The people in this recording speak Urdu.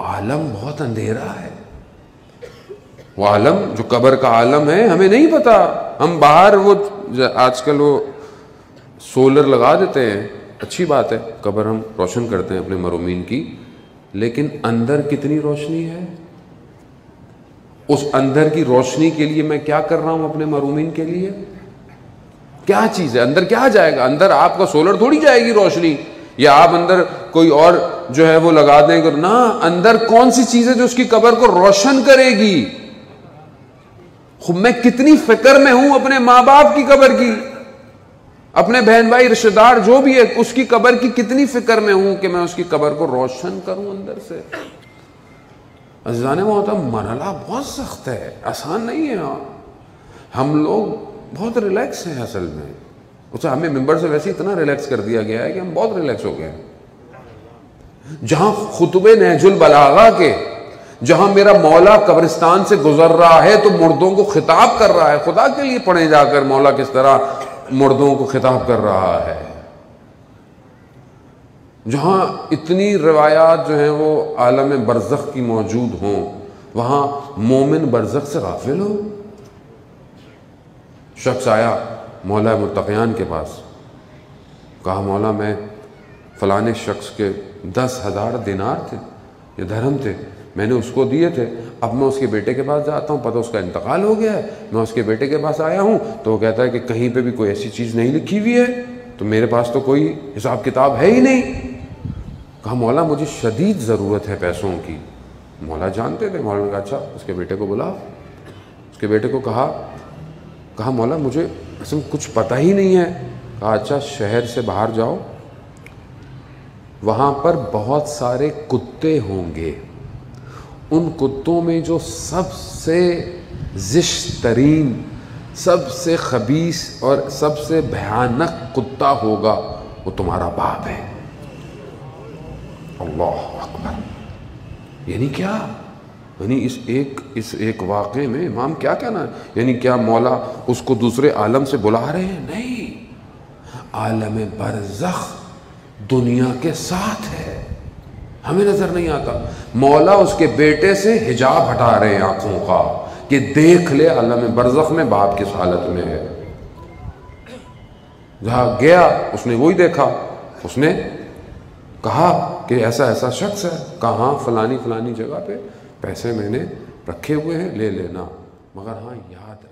عالم بہت اندھیرا ہے. وہ عالم جو قبر کا عالم ہے ہمیں نہیں پتا. ہم باہر وہ آج کل وہ سولر لگا دیتے ہیں، اچھی بات ہے، قبر ہم روشن کرتے ہیں اپنے مرحومین کی، لیکن اندر کتنی روشنی ہے؟ اس اندر کی روشنی کے لیے میں کیا کر رہا ہوں اپنے مرحومین کے لیے؟ کیا چیز ہے اندر؟ کیا جائے گا اندر؟ آپ کا سولر تھوڑی جائے گی روشنی، یا آپ اندر کوئی اور جو ہے وہ لگا دیں گے. نہ، اندر کون سی چیز ہے جو اس کی قبر کو روشن کرے گی؟ میں کتنی فکر میں ہوں اپنے ماں باپ کی قبر کی، اپنے بہن بھائی رشتہ دار جو بھی ہے اس کی قبر کی کتنی فکر میں ہوں کہ میں اس کی قبر کو روشن کروں اندر سے. عزیزان محترم، مرحلہ بہت سخت ہے، آسان نہیں ہے. ہم لوگ بہت ریلیکس ہیں اصل میں. اچھا، ہمیں ممبر سے ویسے اتنا ریلیکس کر دیا گیا ہے کہ ہم بہت ریلیکس ہو گئے ہیں. جہاں خطبے نہج البلاغہ کے، جہاں میرا مولا قبرستان سے گزر رہا ہے تو مردوں کو خطاب کر رہا ہے. خدا کے لیے پڑھیں جا کر مولا کس طرح مردوں کو خطاب کر رہا ہے. جہاں اتنی روایات جو ہیں وہ عالم برزخ کی موجود ہوں، وہاں مومن برزخ سے غافل ہو. شخص آیا مولا متقیان کے پاس، کہا مولا میں فلانے شخص کے 10,000 دینار تھے یا درہم تھے، میں نے اس کو دیے تھے، اب میں اس کے بیٹے کے پاس جاتا ہوں، پتہ اس کا انتقال ہو گیا ہے. میں اس کے بیٹے کے پاس آیا ہوں تو وہ کہتا ہے کہ کہیں پہ بھی کوئی ایسی چیز نہیں لکھی ہوئی ہے، تو میرے پاس تو کوئی حساب کتاب ہے ہی نہیں. کہا مولا مجھے شدید ضرورت ہے پیسوں کی. مولا جانتے تھے. مولا نے کہا اچھا اس کے بیٹے کو بلا. اس کے بیٹے کو کہا مولا مجھے اصل کچھ پتہ ہی نہیں ہے. کہا اچھا شہر سے باہر جاؤ، وہاں پر بہت سارے کتے ہوں گے، ان کتوں میں جو سب سے زشت ترین، سب سے خبیث اور سب سے بھیانک کتا ہوگا وہ تمہارا باپ ہے. اللہ اکبر. یعنی کیا؟ یعنی اس ایک واقعے میں امام کیا کہنا ہے؟ یعنی کیا مولا اس کو دوسرے عالم سے بلا رہے ہیں؟ نہیں، عالم برزخ دنیا کے ساتھ ہے، ہمیں نظر نہیں آتا. مولا اس کے بیٹے سے حجاب ہٹا رہے ہیں آنکھوں کا کہ دیکھ لے عالم برزخ میں باپ کس حالت میں ہے. جہاں گیا اس نے وہی دیکھا، اس نے کہا کہ ایسا ایسا شخص ہے. کہاں؟ فلانی جگہ پہ پیسے میں نے رکھے ہوئے ہیں، لے لینا، مگر ہاں یاد